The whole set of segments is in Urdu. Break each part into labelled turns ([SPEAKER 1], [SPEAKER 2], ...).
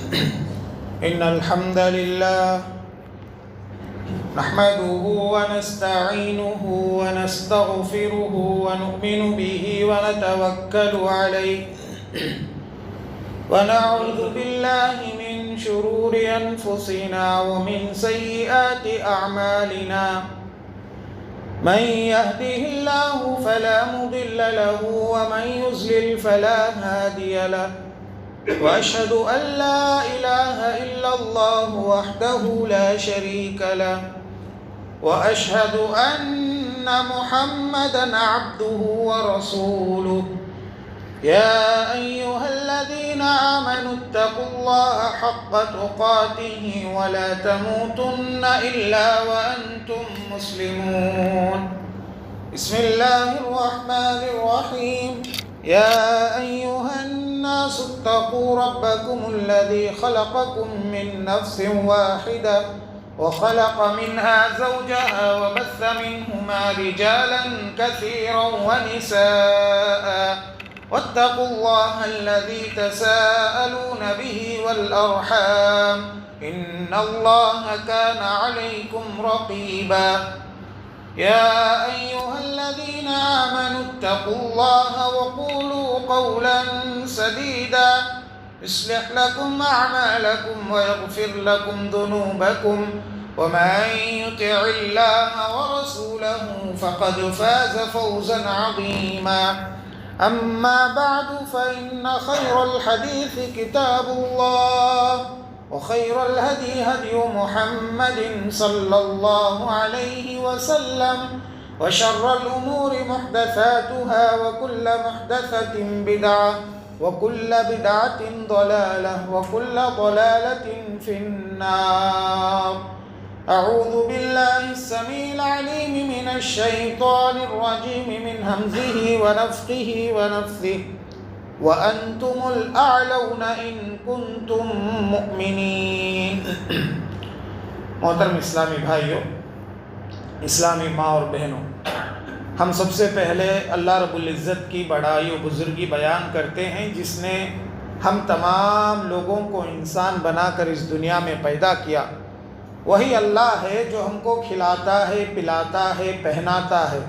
[SPEAKER 1] إن الحمد لله نحمده ونستعينه ونستغفره ونؤمن به ونتوكل عليه ونعوذ بالله من شرور أنفسنا ومن سيئات أعمالنا من يهده الله فلا مضل له ومن يضلل فلا هادي له وأشهد أن لا إله إلا الله وحده لا شريك له وأشهد أن محمدًا عبده ورسوله يا أيها الذين آمنوا اتقوا الله حق تقاته ولا تموتن إلا وأنتم مسلمون بسم الله الرحمن الرحيم يا أيها الناس اتقوا ربكم الذي خلقكم من نفس واحدة وخلق منها زوجها وبث منهما رجالا كثيرا ونساء واتقوا الله الذي تساءلون به والأرحام إن الله كان عليكم رقيبا يا أيها الذين آمنوا اتقوا الله وقولوا قولا سديدا يصلح لكم أعمالكم ويغفر لكم ذنوبكم ومن يطع الله ورسوله فقد فاز فوزا عظيما أما بعد فإن خير الحديث كتاب الله وخير الهدي هدي محمد صلى الله عليه وسلم وشر الأمور محدثاتها وكل محدثة بدعة وكل بدعة ضلالة وكل ضلالة في النار أعوذ بالله السميع العليم من الشيطان الرجيم من همزه ونفخه ونفثه وأنتم الأعلون إن كنتم مؤمنين. محترم اسلامی بھائیوں، اسلامی ماں اور بہنوں، ہم سب سے پہلے اللہ رب العزت کی بڑائی و بزرگی بیان کرتے ہیں جس نے ہم تمام لوگوں کو انسان بنا کر اس دنیا میں پیدا کیا. وہی اللہ ہے جو ہم کو کھلاتا ہے، پلاتا ہے، پہناتا ہے.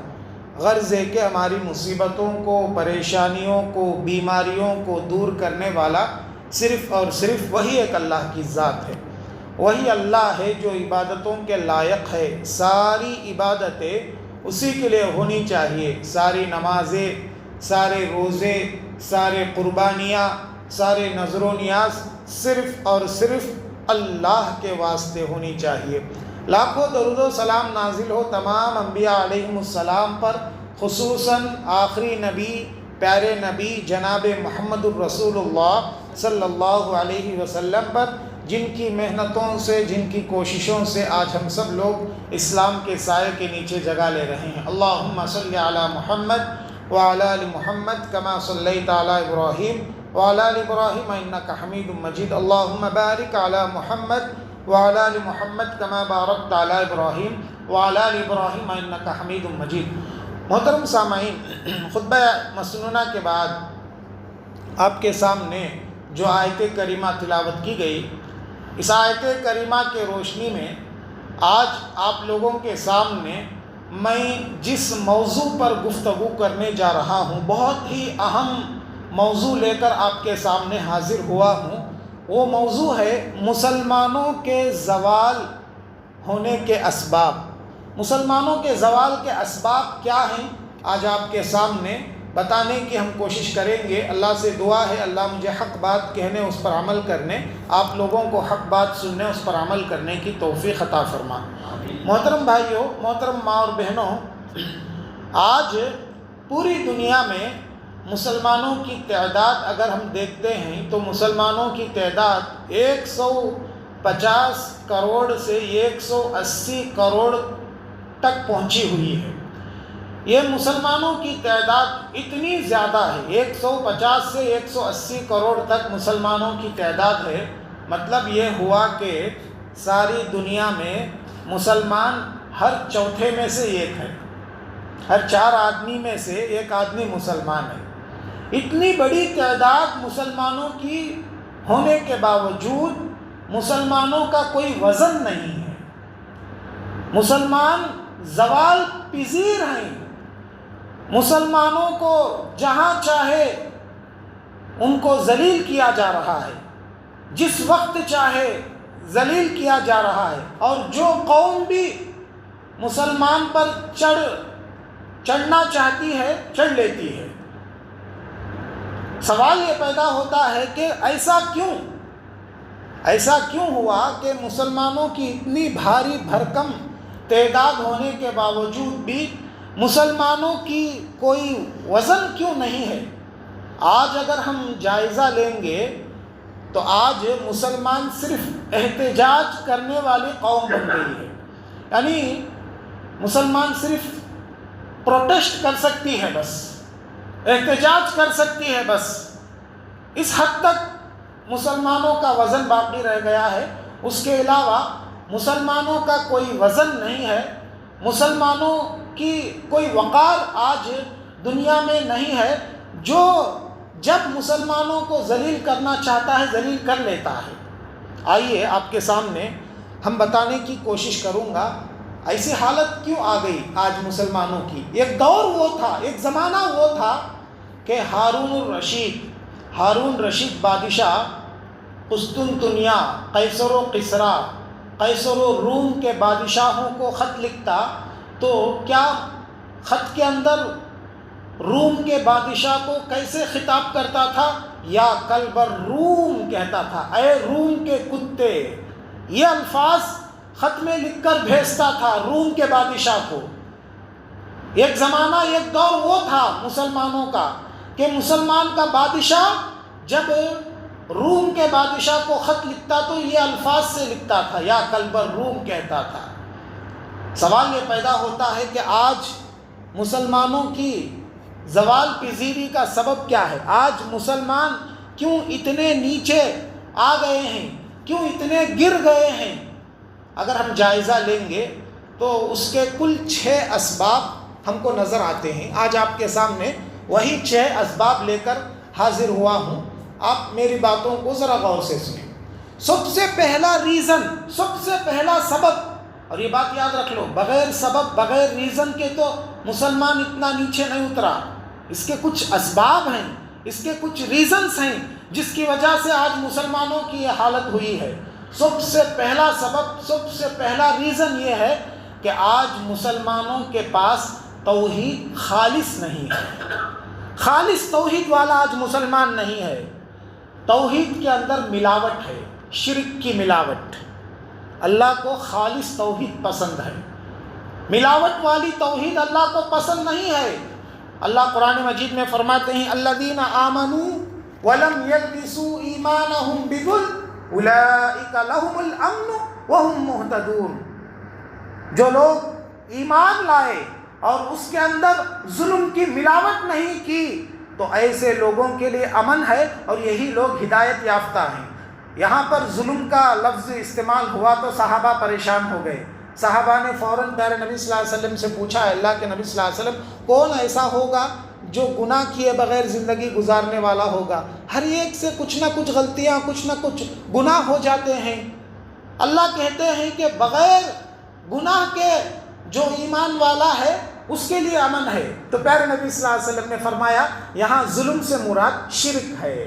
[SPEAKER 1] غرض ہے کہ ہماری مصیبتوں کو، پریشانیوں کو، بیماریوں کو دور کرنے والا صرف اور صرف وہی ایک اللہ کی ذات ہے. وہی اللہ ہے جو عبادتوں کے لائق ہے. ساری عبادتیں اسی کے لیے ہونی چاہیے. ساری نمازیں، سارے روزے، سارے قربانیاں، سارے نذر و نیاز صرف اور صرف اللہ کے واسطے ہونی چاہیے. لاکھوں درود و سلام نازل ہو تمام انبیاء علیہم السلام پر، خصوصاً آخری نبی، پیارے نبی جناب محمد الرسول اللہ صلی اللہ علیہ وسلم پر، جن کی محنتوں سے، جن کی کوششوں سے آج ہم سب لوگ اسلام کے سائے کے نیچے جگہ لے رہے ہیں. اللہم صلی علی محمد وعلی آل محمد کما صلیت علی ابراہیم وعلی آل ابراہیم انک حمید مجید. اللہم بارک علی محمد وعلی آل محمد کما بارکت علی ابراہیم وعلی آل ابراہیم انک حمید مجید. محترم سامعین، خطبہ مسنونہ کے بعد آپ کے سامنے جو آیت کریمہ تلاوت کی گئی، اس آیت کریمہ کے روشنی میں آج آپ لوگوں کے سامنے میں جس موضوع پر گفتگو کرنے جا رہا ہوں، بہت ہی اہم موضوع لے کر آپ کے سامنے حاضر ہوا ہوں. وہ موضوع ہے مسلمانوں کے زوال ہونے کے اسباب. مسلمانوں کے زوال کے اسباب کیا ہیں، آج آپ کے سامنے بتانے کی ہم کوشش کریں گے. اللہ سے دعا ہے اللہ مجھے حق بات کہنے، اس پر عمل کرنے، آپ لوگوں کو حق بات سننے، اس پر عمل کرنے کی توفیق عطا فرما. محترم بھائیوں، محترم ماں اور بہنوں، آج پوری دنیا میں مسلمانوں کی تعداد اگر ہم دیکھتے ہیں تو مسلمانوں کی تعداد 150 کروڑ سے 180 کروڑ تک پہنچی ہوئی ہے. یہ مسلمانوں کی تعداد اتنی زیادہ ہے، 150 سے 180 کروڑ تک مسلمانوں کی تعداد ہے. مطلب یہ ہوا کہ ساری دنیا میں مسلمان ہر چوتھے میں سے ایک ہے، ہر 4 آدمی میں سے ایک آدمی مسلمان ہے. اتنی بڑی تعداد مسلمانوں کی ہونے کے باوجود مسلمانوں کا کوئی وزن نہیں ہے۔ مسلمان زوال پذیر ہیں۔ مسلمانوں کو جہاں چاہے ان کو ذلیل کیا جا رہا ہے، جس وقت چاہے ذلیل کیا جا رہا ہے، اور جو قوم بھی مسلمان پر چڑھنا چاہتی ہے چڑھ لیتی ہے۔ سوال یہ پیدا ہوتا ہے کہ ایسا کیوں ہوا کہ مسلمانوں کی اتنی بھاری بھرکم تعداد ہونے کے باوجود بھی مسلمانوں کی کوئی وزن کیوں نہیں ہے؟ آج اگر ہم جائزہ لیں گے تو آج مسلمان صرف احتجاج کرنے والی قوم بن گئی ہے۔ یعنی مسلمان صرف پروٹیسٹ کر سکتی ہے، بس احتجاج کر سکتی ہے، بس اس حد تک مسلمانوں کا وزن باقی رہ گیا ہے۔ اس کے علاوہ مسلمانوں کا کوئی وزن نہیں ہے، مسلمانوں کی کوئی وقار آج دنیا میں نہیں ہے۔ جو جب مسلمانوں کو ذلیل کرنا چاہتا ہے ذلیل کر لیتا ہے۔ آئیے آپ کے سامنے ہم بتانے کی کوشش کروں گا ایسی حالت کیوں آ گئی آج مسلمانوں کی۔ ایک دور وہ تھا، ایک زمانہ وہ تھا کہ ہارون رشید بادشاہ قسطنطنیہ، قیصر و کسریٰ، قیصر و روم کے بادشاہوں کو خط لکھتا تو کیا خط کے اندر روم کے بادشاہ کو کیسے خطاب کرتا تھا؟ یا کلب الروم کہتا تھا، اے روم کے کتے۔ یہ الفاظ خط میں لکھ کر بھیجتا تھا روم کے بادشاہ کو۔ ایک زمانہ، ایک دور وہ تھا مسلمانوں کا کہ مسلمان کا بادشاہ جب روم کے بادشاہ کو خط لکھتا تو یہ الفاظ سے لکھتا تھا، یا کلب الروم کہتا تھا۔ سوال یہ پیدا ہوتا ہے کہ آج مسلمانوں کی زوال پذیری کا سبب کیا ہے؟ آج مسلمان کیوں اتنے نیچے آ گئے ہیں، کیوں اتنے گر گئے ہیں؟ اگر ہم جائزہ لیں گے تو اس کے کل 6 اسباب ہم کو نظر آتے ہیں۔ آج آپ کے سامنے وہی 6 اسباب لے کر حاضر ہوا ہوں، آپ میری باتوں کو ذرا غور سے سنیں۔ سب سے پہلا ریزن، سب سے پہلا سبب، اور یہ بات یاد رکھ لو، بغیر سبب بغیر ریزن کے تو مسلمان اتنا نیچے نہیں اترا۔ اس کے کچھ اسباب ہیں، اس کے کچھ ریزنز ہیں جس کی وجہ سے آج مسلمانوں کی یہ حالت ہوئی ہے۔ سب سے پہلا سبب، سب سے پہلا ریزن یہ ہے کہ آج مسلمانوں کے پاس توحید خالص نہیں ہے۔ خالص توحید والا آج مسلمان نہیں ہے۔ توحید کے اندر ملاوٹ ہے، شرک کی ملاوٹ۔ اللہ کو خالص توحید پسند ہے، ملاوٹ والی توحید اللہ کو پسند نہیں ہے۔ اللہ قرآن مجید میں فرماتے ہیں الذین آمنوا ولم یلبسوا ایمانہم بظلم اولئک لہم الامن وہم مہتدون۔ جو لوگ ایمان لائے اور اس کے اندر ظلم کی ملاوٹ نہیں کی تو ایسے لوگوں کے لیے امن ہے اور یہی لوگ ہدایت یافتہ ہیں۔ یہاں پر ظلم کا لفظ استعمال ہوا تو صحابہ پریشان ہو گئے۔ صحابہ نے فوراً پیارے نبی صلی اللہ علیہ وسلم سے پوچھا، اللہ کے نبی صلی اللہ علیہ وسلم، کون ایسا ہوگا جو گناہ کیے بغیر زندگی گزارنے والا ہوگا؟ ہر ایک سے کچھ نہ کچھ غلطیاں، کچھ نہ کچھ گناہ ہو جاتے ہیں۔ اللہ کہتے ہیں کہ بغیر گناہ کے جو ایمان والا ہے اس کے لیے امن ہے۔ تو پیارے نبی صلی اللہ علیہ وسلم نے فرمایا یہاں ظلم سے مراد شرک ہے،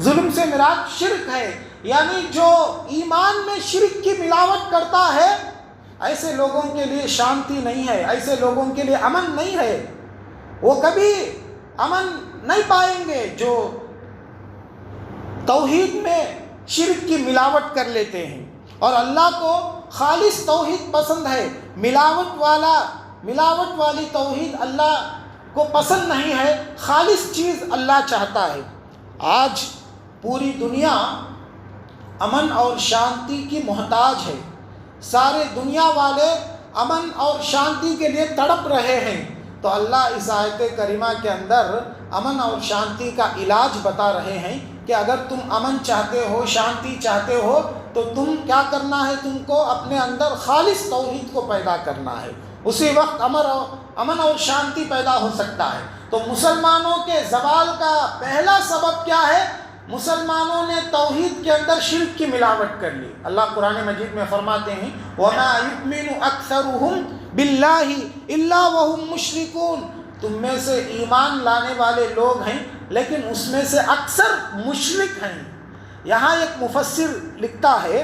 [SPEAKER 1] ظلم سے مراد شرک ہے، یعنی جو ایمان میں شرک کی ملاوٹ کرتا ہے ایسے لوگوں کے لیے شانتی نہیں ہے، ایسے لوگوں کے لیے امن نہیں ہے، وہ کبھی امن نہیں پائیں گے۔ جو توحید میں شرک کی ملاوٹ کر لیتے ہیں، اور اللہ کو خالص توحید پسند ہے، ملاوٹ والی توحید اللہ کو پسند نہیں ہے، خالص چیز اللہ چاہتا ہے۔ آج پوری دنیا امن اور شانتی کی محتاج ہے، سارے دنیا والے امن اور شانتی کے لیے تڑپ رہے ہیں۔ تو اللہ اس آیت کریمہ کے اندر امن اور شانتی کا علاج بتا رہے ہیں کہ اگر تم امن چاہتے ہو، شانتی چاہتے ہو تو تم کیا کرنا ہے؟ تم کو اپنے اندر خالص توحید کو پیدا کرنا ہے، اسی وقت امن اور شانتی پیدا ہو سکتا ہے۔ تو مسلمانوں کے زوال کا پہلا سبب کیا ہے مسلمانوں نے توحید کے اندر شرک کی ملاوٹ کر لی. اللہ قرآن مجید میں فرماتے ہیں وَمَا يُؤْمِنُ أَكْثَرُهُمْ بِاللَّهِ إِلَّا وَهُمْ مُشْرِكُونَ. تم میں سے ایمان لانے والے لوگ ہیں لیکن اس میں سے اکثر مشرک ہیں. یہاں ایک مفسر لکھتا ہے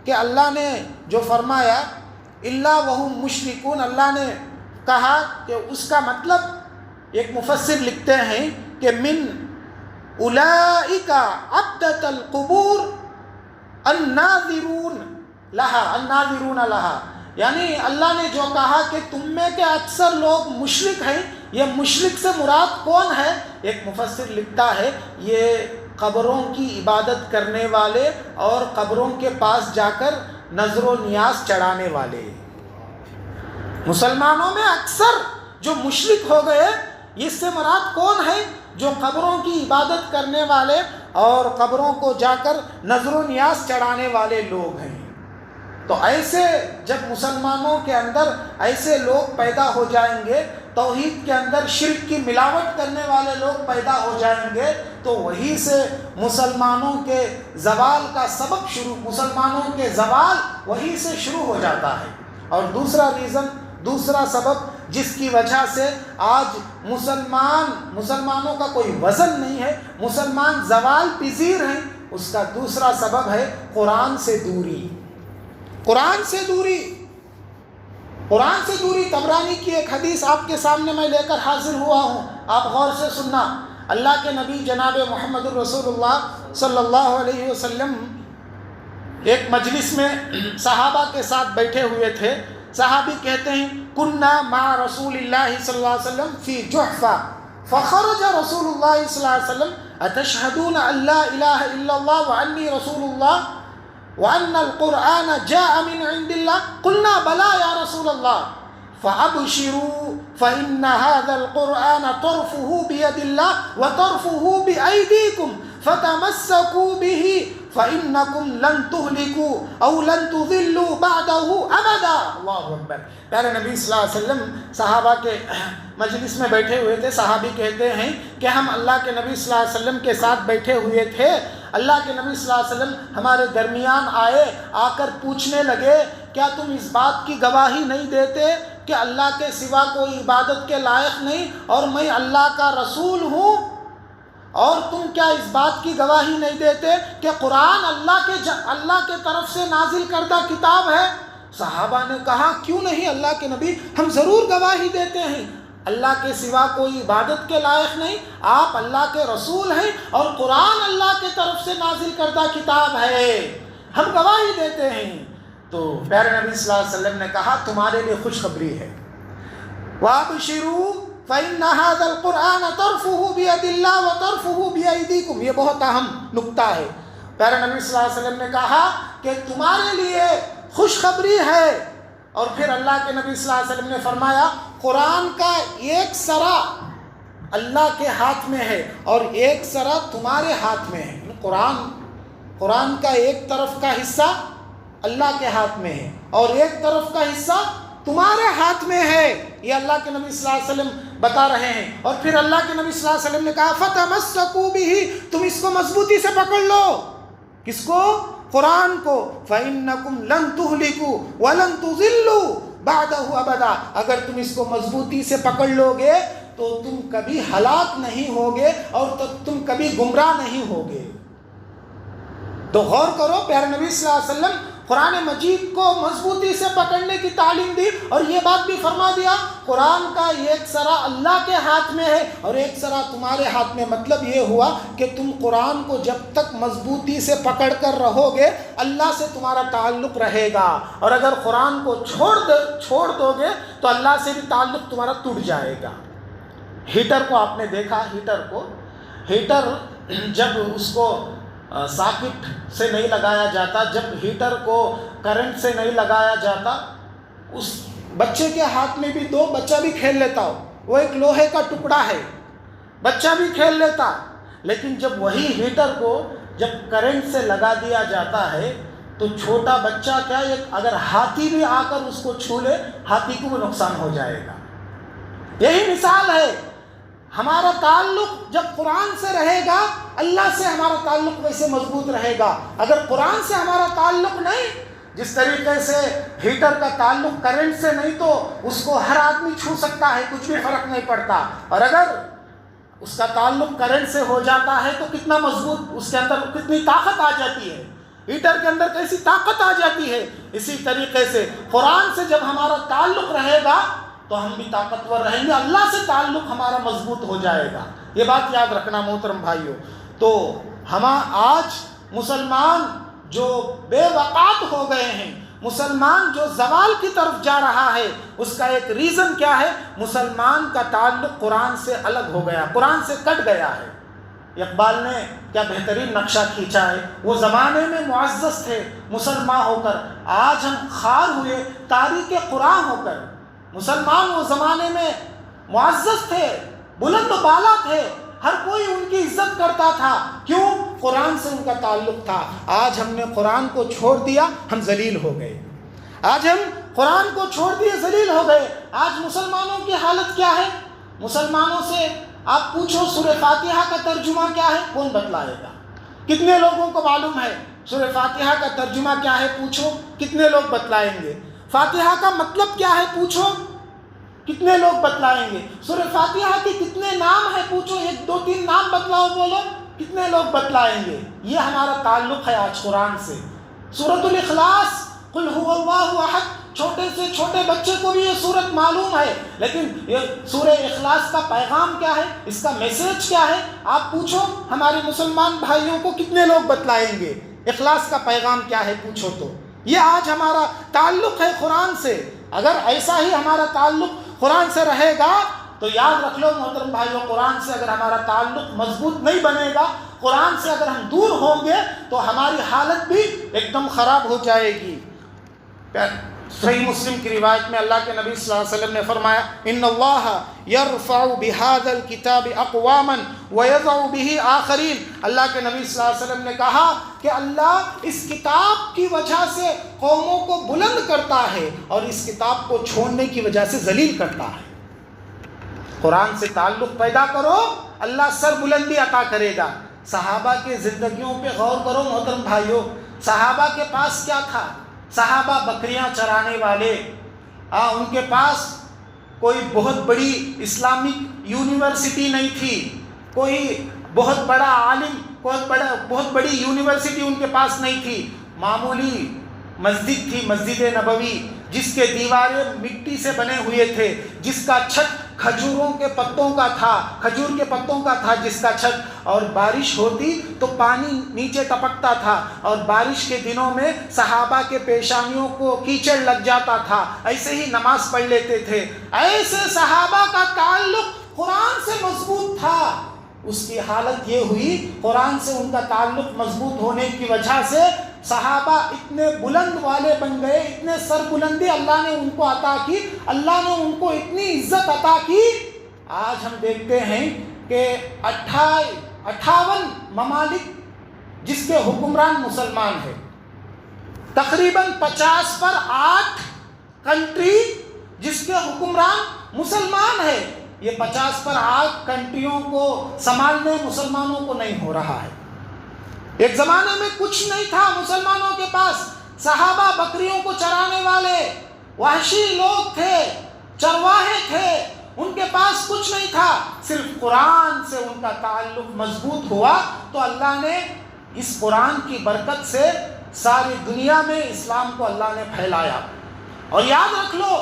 [SPEAKER 1] کہ اللہ نے جو فرمایا الا وہم مشرکون، اللہ نے کہا کہ اس کا مطلب ایک مفسر لکھتے ہیں کہ من اولئک عبدۃ القبور الناظرون لها، یعنی اللہ نے جو کہا کہ تم میں کے اکثر لوگ مشرک ہیں، یہ مشرک سے مراد کون ہے؟ ایک مفسر لکھتا ہے یہ قبروں کی عبادت کرنے والے اور قبروں کے پاس جا کر نظر و نیاز چڑھانے والے. مسلمانوں میں اکثر جو مشرک ہو گئے، اس سے مراد کون ہے؟ جو قبروں کی عبادت کرنے والے اور قبروں کو جا کر نظر و نیاز چڑھانے والے لوگ ہیں. تو ایسے جب مسلمانوں کے اندر ایسے لوگ پیدا ہو جائیں گے، توحید کے اندر شرک کی ملاوٹ کرنے والے لوگ پیدا ہو جائیں گے، تو وہی سے مسلمانوں کے زوال کا سبب مسلمانوں کے زوال وہی سے شروع ہو جاتا ہے. اور دوسرا سبب جس کی وجہ سے آج مسلمانوں کا کوئی وزن نہیں ہے، مسلمان زوال پذیر ہیں، اس کا دوسرا سبب ہے قرآن سے دوری. قرآن سے دوری. طبرانی کی ایک حدیث آپ کے سامنے میں لے کر حاضر ہوا ہوں، آپ غور سے سننا. اللہ کے نبی جناب محمد الرسول اللہ صلی اللہ علیہ وسلم ایک مجلس میں صحابہ کے ساتھ بیٹھے ہوئے تھے. صحابی کہتے ہیں کننا مع رسول اللہ صلی اللہ علیہ وسلم فی جحفہ فخرج رسول اللہ صلی اللہ علیہ وسلم اتشہدون ان لا الہ الا اللہ وانی رسول اللہ وأن القرآن جاء من عند الله قلنا بلى يا رسول الله فأبشروا فإن هذا القرآن طرفه بيد الله وطرفه بأيديكم فتمسكوا به فإنكم لن تهلكوا أو لن تضلوا بعده أبدا. اللہ اکبر. پیارے نبی صلی اللہ علیہ وسلم صحابہ کے مجلس میں بیٹھے ہوئے تھے. صحابی کہتے ہیں کہ ہم اللہ کے نبی صلی اللہ علیہ وسلم کے ساتھ بیٹھے ہوئے تھے. اللہ کے نبی صلی اللہ علیہ وسلم ہمارے درمیان آئے، آ کر پوچھنے لگے کیا تم اس بات کی گواہی نہیں دیتے کہ اللہ کے سوا کوئی عبادت کے لائق نہیں اور میں اللہ کا رسول ہوں؟ اور تم کیا اس بات کی گواہی نہیں دیتے کہ قرآن اللہ کے طرف سے نازل کردہ کتاب ہے؟ صحابہ نے کہا کیوں نہیں اللہ کے نبی، ہم ضرور گواہی دیتے ہیں. اللہ کے سوا کوئی عبادت کے لائق نہیں، آپ اللہ کے رسول ہیں اور قرآن اللہ کے طرف سے نازل کردہ کتاب ہے، ہم گواہی دیتے ہیں. تو پیارے نبی صلی اللہ علیہ وسلم نے کہا تمہارے لیے خوشخبری ہے. وَابْشِرُوا فَإِنَّ هَذَا الْقُرْآنَ طَرْفُهُ بِيَدِ اللَّهِ وَطَرْفُهُ بِأَيْدِيكُمْ. یہ بہت اہم نکتہ ہے. پیارے نبی صلی اللہ علیہ وسلم نے کہا کہ تمہارے لیے خوشخبری ہے. اور پھر اللہ کے نبی صلی اللہ علیہ وسلم نے فرمایا قرآن کا ایک سرا اللہ کے ہاتھ میں ہے اور ایک سرا تمہارے ہاتھ میں ہے. قرآن کا ایک طرف کا حصہ اللہ کے ہاتھ میں ہے اور ایک طرف کا حصہ تمہارے ہاتھ میں ہے. یہ اللہ کے نبی صلی اللہ علیہ وسلم بتا رہے ہیں. اور پھر اللہ کے نبی صلی اللہ علیہ وسلم نے کہا فَتَمَسَّكُوا بِهِ، تم اس کو مضبوطی سے پکڑ لو. کس کو؟ قرآن کو. فَإِنَّكُمْ لَن تُهْلِكُوا وَلَن تُضِلُّوا بَعْدَهُ أَبَدًا. اگر تم اس کو مضبوطی سے پکڑ لو گے تو تم کبھی ہلاک نہیں ہوگے اور تم کبھی گمراہ نہیں ہوگے. تو غور کرو، پیارے نبی صلی اللہ علیہ وسلم قرآن مجید کو مضبوطی سے پکڑنے کی تعلیم دی اور یہ بات بھی فرما دیا قرآن کا ایک سرا اللہ کے ہاتھ میں ہے اور ایک سرا تمہارے ہاتھ میں. مطلب یہ ہوا کہ تم قرآن کو جب تک مضبوطی سے پکڑ کر رہو گے اللہ سے تمہارا تعلق رہے گا، اور اگر قرآن کو چھوڑ دو گے تو اللہ سے بھی تعلق تمہارا ٹوٹ جائے گا. ہیٹر کو آپ نے دیکھا، ہیٹر جب اس کو ساکٹ سے نہیں لگایا جاتا، جب ہیٹر کو کرنٹ سے نہیں لگایا جاتا، اس بچے کے ہاتھ میں بھی دو، بچہ بھی کھیل لیتا ہو. وہ ایک لوہے کا ٹکڑا ہے، بچہ بھی کھیل لیتا. لیکن جب وہی ہیٹر کو جب کرنٹ سے لگا دیا جاتا ہے تو چھوٹا بچہ کیا، اگر ہاتھی بھی آ کر اس کو چھو لے، ہاتھی کو بھی نقصان ہو جائے گا. یہی مثال ہے ہمارا تعلق جب قرآن سے رہے گا اللہ سے ہمارا تعلق ویسے مضبوط رہے گا. اگر قرآن سے ہمارا تعلق نہیں، جس طریقے سے ہیٹر کا تعلق کرنٹ سے نہیں تو اس کو ہر آدمی چھو سکتا ہے، کچھ بھی فرق نہیں پڑتا، اور اگر اس کا تعلق کرنٹ سے ہو جاتا ہے تو کتنا مضبوط، اس کے اندر کتنی طاقت آ جاتی ہے، ہیٹر کے اندر کیسی طاقت آ جاتی ہے. اسی طریقے سے قرآن سے جب ہمارا تعلق رہے گا تو ہم بھی طاقتور رہیں گے، اللہ سے تعلق ہمارا مضبوط ہو جائے گا. یہ بات یاد رکھنا محترم بھائیوں. تو ہم آج مسلمان جو بے وقات ہو گئے ہیں، مسلمان جو زوال کی طرف جا رہا ہے، اس کا ایک ریزن کیا ہے؟ مسلمان کا تعلق قرآن سے الگ ہو گیا، قرآن سے کٹ گیا ہے. اقبال نے کیا بہترین نقشہ کھینچا ہے. وہ زمانے میں معزز تھے مسلمان ہو کر، آج ہم خار ہوئے تاریک قرآن ہو کر. مسلمان وہ زمانے میں معزز تھے، بلند و بالا تھے، ہر کوئی ان کی عزت کرتا تھا. کیوں؟ قرآن سے ان کا تعلق تھا. آج ہم نے قرآن کو چھوڑ دیا، ہم ذلیل ہو گئے. آج ہم قرآن کو چھوڑ دیے، ذلیل ہو گئے. آج مسلمانوں کی حالت کیا ہے؟ مسلمانوں سے آپ پوچھو سورہ فاتحہ کا ترجمہ کیا ہے، کون بتلائے گا؟ کتنے لوگوں کو معلوم ہے سورہ فاتحہ کا ترجمہ کیا ہے؟ پوچھو کتنے لوگ بتلائیں گے. فاتحہ کا مطلب کیا ہے؟ پوچھو کتنے لوگ بتلائیں گے. سورہ فاتحہ کے کتنے نام ہیں؟ پوچھو، 1 2 3 نام بتلاؤ، بولو کتنے لوگ بتلائیں گے. یہ ہمارا تعلق ہے آج قرآن سے. سورۃ الاخلاص، قل هو اللہ احد، چھوٹے سے چھوٹے بچے کو بھی یہ سورت معلوم ہے، لیکن یہ سورہ اخلاص کا پیغام کیا ہے، اس کا میسج کیا ہے؟ آپ پوچھو ہمارے مسلمان بھائیوں کو کتنے لوگ بتلائیں گے اخلاص کا پیغام کیا ہے. پوچھو تو. یہ آج ہمارا تعلق ہے قرآن سے. اگر ایسا ہی ہمارا تعلق قرآن سے رہے گا تو یاد رکھ لو محترم بھائیوں، قرآن سے اگر ہمارا تعلق مضبوط نہیں بنے گا، قرآن سے اگر ہم دور ہوں گے تو ہماری حالت بھی ایک دم خراب ہو جائے گی. صحیح مسلم کی روایت میں اللہ کے نبی صلی اللہ علیہ وسلم نے فرمایا، ان اللہ یرفع بهذا الكتاب اقواما ويضع به آخرین. اللہ کے نبی صلی اللہ علیہ وسلم نے کہا کہ اللہ اس کتاب کی وجہ سے قوموں کو بلند کرتا ہے اور اس کتاب کو چھوڑنے کی وجہ سے ذلیل کرتا ہے. قرآن سے تعلق پیدا کرو، اللہ سر بلندی عطا کرے گا. صحابہ کے زندگیوں پہ غور کرو محترم بھائیوں. صحابہ کے پاس کیا تھا؟ صحابہ بکریاں چرانے والے. ان کے پاس کوئی بہت بڑی اسلامک یونیورسٹی نہیں تھی، کوئی بہت بڑا عالم، بہت بڑی یونیورسٹی ان کے پاس نہیں تھی. معمولی مسجد تھی، مسجد نبوی، جس کے دیواریں مٹی سے بنے ہوئے تھے، جس کا چھت کھجوروں کے پتوں کا تھا، کھجور کے پتوں کا تھا جس کا چھت. اور بارش ہوتی تو پانی نیچے ٹپکتا تھا، اور بارش کے دنوں میں صحابہ کے پیشانیوں کو کیچڑ لگ جاتا تھا، ایسے ہی نماز پڑھ لیتے تھے. ایسے صحابہ کا تعلق قرآن سے مضبوط تھا. اس کی حالت یہ ہوئی، قرآن سے ان کا تعلق مضبوط ہونے کی وجہ سے صحابہ اتنے بلند والے بن گئے، اتنے سر بلندی اللہ نے ان کو عطا کی، اللہ نے ان کو اتنی عزت عطا کی. آج ہم دیکھتے ہیں کہ 58 ممالک جس کے حکمران مسلمان ہیں، تقریباً 50 پر 8 کنٹری جس کے حکمران مسلمان ہیں. یہ 50 پر 8 کنٹریوں کو سنبھالنے مسلمانوں کو نہیں ہو رہا ہے. ایک زمانے میں کچھ نہیں تھا مسلمانوں کے پاس. صحابہ بکریوں کو چرانے والے وحشی لوگ تھے، چرواہے تھے، ان کے پاس کچھ نہیں تھا. صرف قرآن سے ان کا تعلق مضبوط ہوا تو اللہ نے اس قرآن کی برکت سے ساری دنیا میں اسلام کو اللہ نے پھیلایا. اور یاد رکھ لو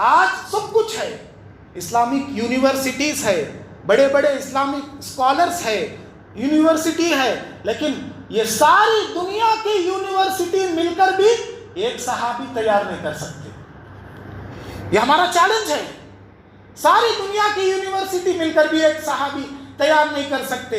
[SPEAKER 1] آج سب کچھ ہے، اسلامک یونیورسٹیز ہے، بڑے بڑے اسلامک اسکالرس ہے، یونیورسٹی ہے، لیکن یہ ساری دنیا کی یونیورسٹی مل کر بھی ایک صحابی تیار نہیں کر سکتے. یہ ہمارا چیلنج ہے. ساری دنیا کی یونیورسٹی مل کر بھی ایک صحابی تیار نہیں کر سکتے.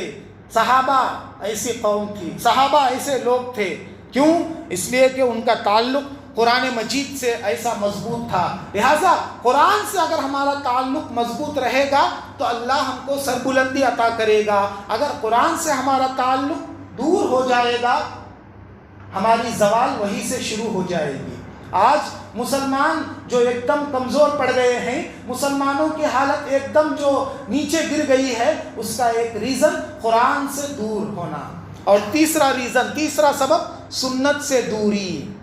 [SPEAKER 1] صحابہ ایسی قوم تھی، صحابہ ایسے لوگ تھے. کیوں؟ اس لیے کہ ان کا تعلق قرآن مجید سے ایسا مضبوط تھا. لہٰذا قرآن سے اگر ہمارا تعلق مضبوط رہے گا تو اللہ ہم کو سربلندی عطا کرے گا. اگر قرآن سے ہمارا تعلق دور ہو جائے گا، ہماری زوال وہی سے شروع ہو جائے گی. آج مسلمان جو ایک دم کمزور پڑ گئے ہیں، مسلمانوں کی حالت ایک دم جو نیچے گر گئی ہے، اس کا ایک ریزن قرآن سے دور ہونا، اور تیسرا سبب سنت سے دوری۔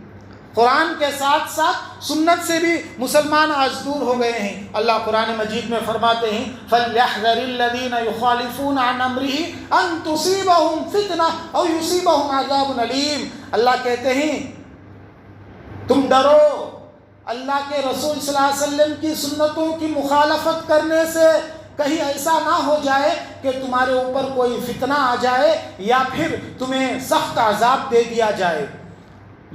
[SPEAKER 1] قرآن کے ساتھ ساتھ سنت سے بھی مسلمان آج دور ہو گئے ہیں۔ اللہ قرآن مجید میں فرماتے ہیں فَلْيَحْذَرِ الَّذِينَ يُخَالِفُونَ عَنْ أَمْرِهِ أَن تُصِيبَهُمْ فِتْنَةٌ أَوْ يُصِيبَهُمْ عَذَابٌ أَلِيمٌ۔ اللہ کہتے ہیں تم ڈرو اللہ کے رسول صلی اللہ علیہ وسلم کی سنتوں کی مخالفت کرنے سے، کہیں ایسا نہ ہو جائے کہ تمہارے اوپر کوئی فتنہ آ جائے یا پھر تمہیں سخت عذاب دے دیا جائے۔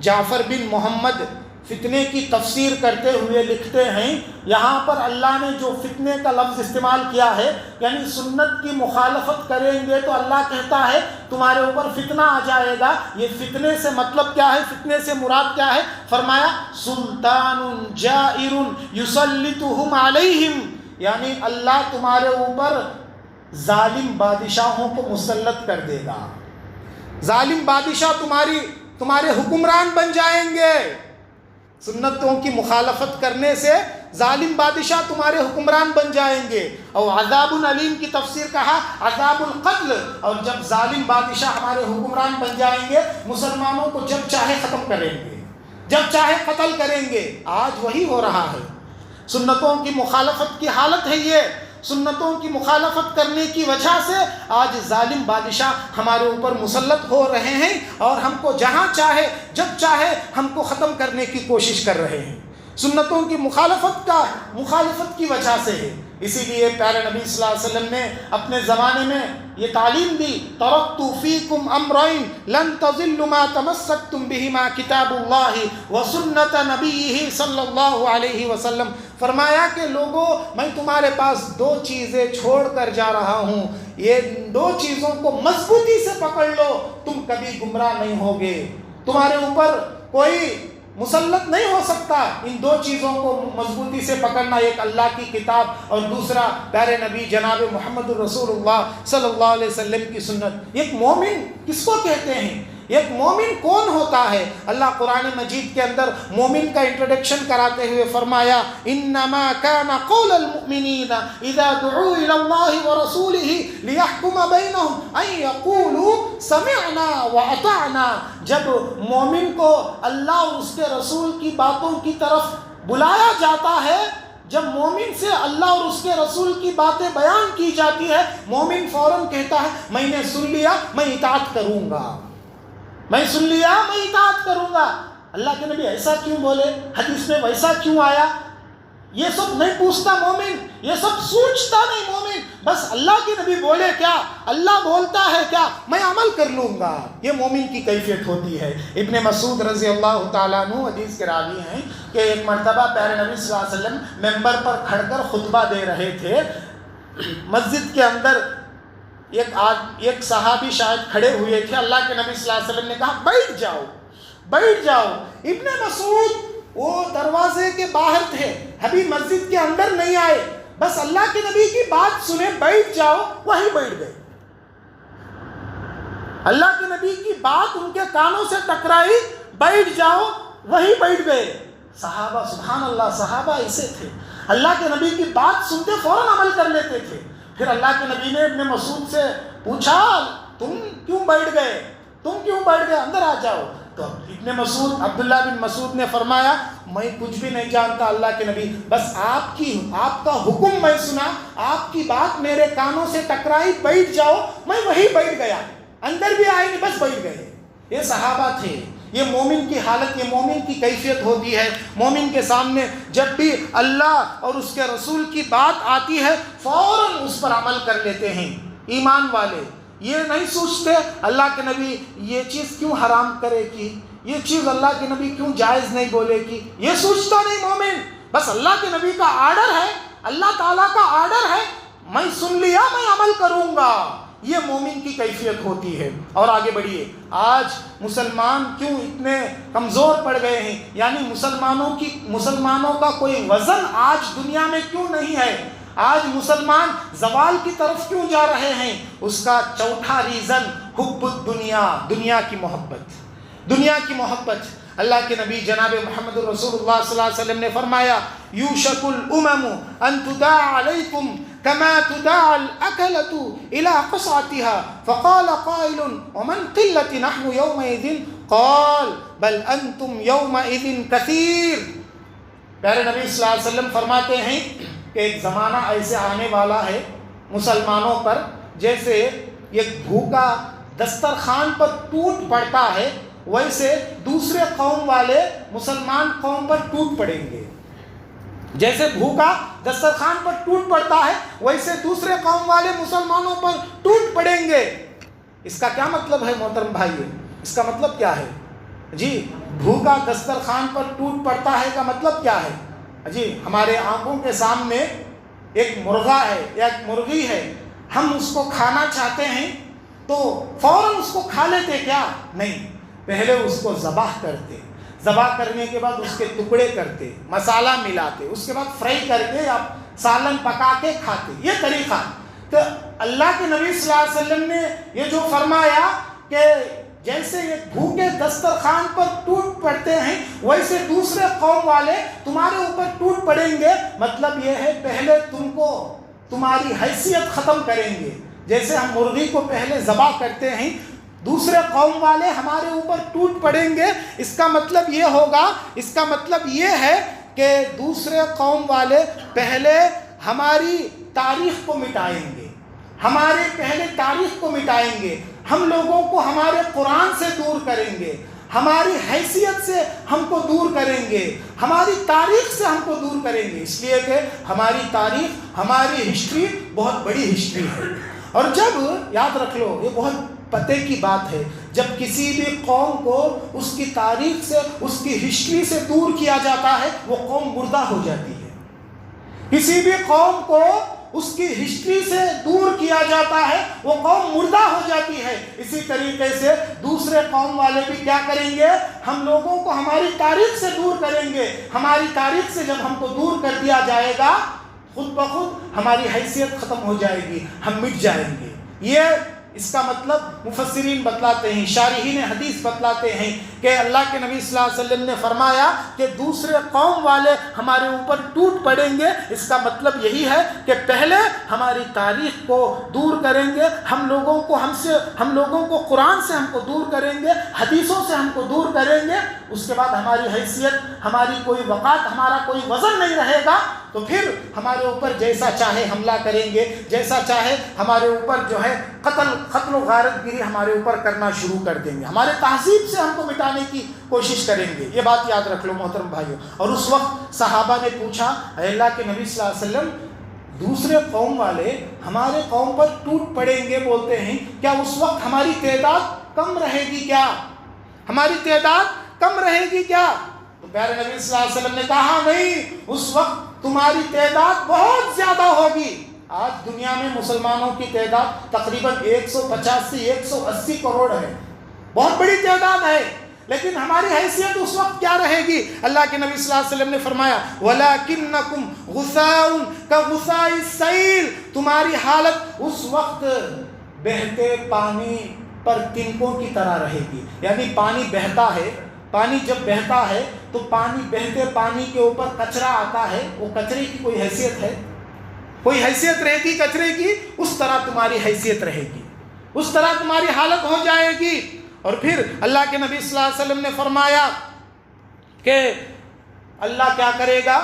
[SPEAKER 1] جعفر بن محمد فتنے کی تفسیر کرتے ہوئے لکھتے ہیں، یہاں پر اللہ نے جو فتنے کا لفظ استعمال کیا ہے، یعنی سنت کی مخالفت کریں گے تو اللہ کہتا ہے تمہارے اوپر فتنہ آ جائے گا۔ یہ فتنے سے مطلب کیا ہے، فتنے سے مراد کیا ہے؟ فرمایا سلطان جائر یسلطہم علیہم، یعنی اللہ تمہارے اوپر ظالم بادشاہوں کو مسلط کر دے گا۔ ظالم بادشاہ تمہارے حکمران بن جائیں گے۔ سنتوں کی مخالفت کرنے سے ظالم بادشاہ تمہارے حکمران بن جائیں گے۔ اور عذاب علیم کی تفسیر کہا عذاب القتل، اور جب ظالم بادشاہ ہمارے حکمران بن جائیں گے، مسلمانوں کو جب چاہے ختم کریں گے، جب چاہے قتل کریں گے۔ آج وہی ہو رہا ہے، سنتوں کی مخالفت کی حالت ہے یہ۔ سنتوں کی مخالفت کرنے کی وجہ سے آج ظالم بادشاہ ہمارے اوپر مسلط ہو رہے ہیں، اور ہم کو جہاں چاہے جب چاہے ہم کو ختم کرنے کی کوشش کر رہے ہیں۔ سنتوں کی مخالفت کی وجہ سے ہے۔ اسی لیے پیارے نبی صلی اللہ علیہ وسلم نے اپنے زمانے میں یہ تعلیم دی، ترکت فیکم امرین لن تضلوا ما تمسکتم بہما کتاب اللہ وسنت نبیہ صلی اللہ علیہ وسلم۔ فرمایا کہ لوگوں، میں تمہارے پاس دو چیزیں چھوڑ کر جا رہا ہوں، یہ دو چیزوں کو مضبوطی سے پکڑ لو، تم کبھی گمراہ نہیں ہوگے، تمہارے اوپر کوئی مسلط نہیں ہو سکتا۔ ان دو چیزوں کو مضبوطی سے پکڑنا، ایک اللہ کی کتاب اور دوسرا پیارے نبی جناب محمد الرسول اللہ صلی اللہ علیہ وسلم کی سنت۔ ایک مومن کس کو کہتے ہیں؟ ایک مومن کون ہوتا ہے؟ اللہ قرآن مجید کے اندر مومن کا انٹروڈکشن کراتے ہوئے فرمایا انما كان قول المؤمنین اذا دعوا الى الله ورسوله ليحكم بينهم ان يقولوا سمعنا واطعنا۔ جب مومن کو اللہ اور اس کے رسول کی باتوں کی طرف بلایا جاتا ہے، جب مومن سے اللہ اور اس کے رسول کی باتیں بیان کی جاتی ہے، مومن فوراً کہتا ہے میں نے سن لیا، میں اطاعت کروں گا، میں سن لیا، میں اطاعت کروں گا۔ اللہ کے نبی ایسا کیوں بولے، حدیث میں ویسا کیوں آیا، یہ سب نہیں پوچھتا مومن، یہ سب سوچتا نہیں مومن، بس اللہ کے نبی بولے کیا، اللہ بولتا ہے کیا، میں عمل کر لوں گا۔ یہ مومن کی کیفیت ہوتی ہے۔ ابن مسعود رضی اللہ تعالیٰ عنہ حدیث کے راوی ہیں کہ ایک مرتبہ پیارے نبی صلی اللہ علیہ وسلم ممبر پر کھڑ کر خطبہ دے رہے تھے۔ مسجد کے اندر ایک صحابی شاید کھڑے ہوئے تھے۔ اللہ کے نبی صلی اللہ علیہ وسلم نے کہا بیٹھ جاؤ، بیٹھ جاؤ۔ ابن مسعود وہ دروازے کے باہر تھے، ابھی مسجد کے اندر نہیں آئے، بس اللہ کے نبی کی بات سنے بیٹھ جاؤ، وہیں بیٹھ گئے۔ اللہ کے نبی کی بات ان کے کانوں سے ٹکرائی، بیٹھ جاؤ، وہیں بیٹھ گئے۔ صحابہ، سبحان اللہ، صحابہ ایسے تھے، اللہ کے نبی کی بات سنتے فوراً عمل کر لیتے تھے۔ پھر اللہ کے نبی نے ابن مسعود سے پوچھا تم کیوں بیٹھ گئے، تم کیوں بیٹھ گئے، اندر آ جاؤ۔ تو ابن مسعود، عبداللہ بن مسعود نے فرمایا میں کچھ بھی نہیں جانتا اللہ کے نبی، بس آپ کا حکم میں سنا، آپ کی بات میرے کانوں سے ٹکرائی، بیٹھ جاؤ، میں وہی بیٹھ گیا، اندر بھی آئے نہیں، بس بیٹھ گئے۔ یہ صحابہ تھے۔ یہ مومن کی حالت، یہ مومن کی کیفیت ہوتی ہے۔ مومن کے سامنے جب بھی اللہ اور اس کے رسول کی بات آتی ہے فوراً اس پر عمل کر لیتے ہیں۔ ایمان والے یہ نہیں سوچتے اللہ کے نبی یہ چیز کیوں حرام کرے کی، یہ چیز اللہ کے نبی کیوں جائز نہیں بولے کی، یہ سوچتا نہیں مومن، بس اللہ کے نبی کا آرڈر ہے، اللہ تعالیٰ کا آرڈر ہے، میں سن لیا، میں عمل کروں گا۔ یہ مومن کی کیفیت ہوتی ہے۔ اور آگے بڑھیے، آج مسلمان کیوں اتنے کمزور پڑ گئے ہیں، یعنی مسلمانوں کا کوئی وزن آج دنیا میں کیوں نہیں ہے، آج مسلمان زوال کی طرف کیوں جا رہے ہیں؟ اس کا چوتھا ریزن حب الدنیا، دنیا کی محبت، دنیا کی محبت۔ اللہ کے نبی جناب محمد رسول اللہ صلی اللہ علیہ وسلم نے فرمایا یوشک الامم ان تداع علیکم کما تداع الاکلۃ الی قصعتها فقال قائل ومن قلۃ نحن یومئذ قال بل انتم یومئذ کثیر۔ پیارے نبی صلی اللہ علیہ وسلم فرماتے ہیں کہ ایک زمانہ ایسے آنے والا ہے مسلمانوں پر جیسے ایک بھوکا دسترخوان پر ٹوٹ پڑتا ہے، ویسے دوسرے قوم والے مسلمان قوم پر ٹوٹ پڑیں گے۔ جیسے بھوکا دسترخوان پر ٹوٹ پڑتا ہے ویسے دوسرے قوم والے مسلمانوں پر ٹوٹ پڑیں گے۔ اس کا کیا مطلب ہے محترم بھائیو؟ اس کا مطلب کیا ہے جی؟ بھوکا دسترخوان پر ٹوٹ پڑتا ہے کا مطلب کیا ہے جی؟ ہمارے آنکھوں کے سامنے ایک مرغا ہے یا ایک مرغی ہے، ہم اس کو کھانا چاہتے ہیں تو فوراً اس کو کھا لیتے کیا؟ نہیں، پہلے اس کو ذبح کرتے، ذبح کرنے کے بعد اس کے ٹکڑے کرتے، مسالہ ملاتے، اس کے بعد فرائی کر کے یا سالن پکا کے کھاتے۔ یہ طریقہ تو اللہ کے نبی صلی اللہ علیہ وسلم نے یہ جو فرمایا کہ جیسے یہ بھوکے دسترخوان پر ٹوٹ پڑتے ہیں ویسے دوسرے قوم والے تمہارے اوپر ٹوٹ پڑیں گے، مطلب یہ ہے پہلے تم کو تمہاری حیثیت ختم کریں گے۔ جیسے ہم مرغی کو پہلے ذبح کرتے ہیں، دوسرے قوم والے ہمارے اوپر ٹوٹ پڑیں گے، اس کا مطلب یہ ہوگا، اس کا مطلب یہ ہے کہ دوسرے قوم والے پہلے ہماری تاریخ کو مٹائیں گے، ہمارے پہلے تاریخ کو مٹائیں گے، ہم لوگوں کو ہمارے قرآن سے دور کریں گے، ہماری حیثیت سے ہم کو دور کریں گے، ہماری تاریخ سے ہم کو دور کریں گے، اس لیے کہ ہماری تاریخ، ہماری ہسٹری بہت بڑی ہسٹری ہے۔ اور جب یاد رکھ لو، یہ بہت پتے کی بات ہے، جب کسی بھی قوم کو اس کی تاریخ سے، اس کی ہسٹری سے دور کیا جاتا ہے وہ قوم مردہ ہو جاتی ہے۔ کسی بھی قوم کو اس کی ہسٹری سے دور کیا جاتا ہے وہ قوم مردہ ہو جاتی ہے۔ اسی طریقے سے دوسرے قوم والے بھی کیا کریں گے؟ ہم لوگوں کو ہماری تاریخ سے دور کریں گے۔ ہماری تاریخ سے جب ہم کو دور کر دیا جائے گا خود بخود ہماری حیثیت ختم ہو جائے گی، ہم مٹ جائیں گے۔ یہ اس کا مطلب مفسرین بتلاتے ہیں، شارحین حدیث بتلاتے ہیں کہ اللہ کے نبی صلی اللہ علیہ وسلم نے فرمایا کہ دوسرے قوم والے ہمارے اوپر ٹوٹ پڑیں گے، اس کا مطلب یہی ہے کہ پہلے ہماری تاریخ کو دور کریں گے، ہم لوگوں کو قرآن سے ہم کو دور کریں گے، حدیثوں سے ہم کو دور کریں گے، اس کے بعد ہماری حیثیت، ہماری کوئی وقات، ہمارا کوئی وزن نہیں رہے گا، تو پھر ہمارے اوپر جیسا چاہے حملہ کریں گے، جیسا چاہے ہمارے اوپر جو ہے قتل و غارت گیری ہمارے اوپر کرنا شروع کر دیں گے، ہمارے تہذیب سے ہم کو مٹانے کی کوشش کریں گے۔ یہ بات یاد رکھ لو محترم بھائیو۔ اور اس وقت صحابہ نے پوچھا، اے اللہ کے نبی صلی اللہ علیہ وسلم، دوسرے قوم والے ہمارے قوم پر ٹوٹ پڑیں گے بولتے ہیں، کیا اس وقت ہماری تعداد کم رہے گی کیا؟ ہماری تعداد کم رہے گی کیا؟ تو پیارے نبی صلی اللہ علیہ وسلم نے کہا نہیں، اس وقت تمہاری تعداد بہت زیادہ ہوگی۔ آج دنیا میں مسلمانوں کی تعداد تقریباً 150 سے 180 کروڑ ہے، بہت بڑی تعداد ہے، لیکن ہماری حیثیت اس وقت کیا رہے گی؟ اللہ کے نبی صلی اللہ علیہ وسلم نے فرمایا وَلَكِنَّكُمْ غُثَاءٌ كَغُثَاءِ السَّيْلِ، تمہاری حالت اس وقت بہتے پانی پر تنکوں کی طرح رہے گی۔ یعنی پانی بہتا ہے، پانی جب بہتا ہے تو پانی، بہتے پانی کے اوپر کچرا آتا ہے، وہ کچرے کی کوئی حیثیت ہے؟ کوئی حیثیت رہے گی کچرے کی؟ اس طرح تمہاری حیثیت رہے گی، اس طرح تمہاری حالت ہو جائے گی۔ اور پھر اللہ کے نبی صلی اللہ علیہ وسلم نے فرمایا کہ اللہ کیا کرے گا؟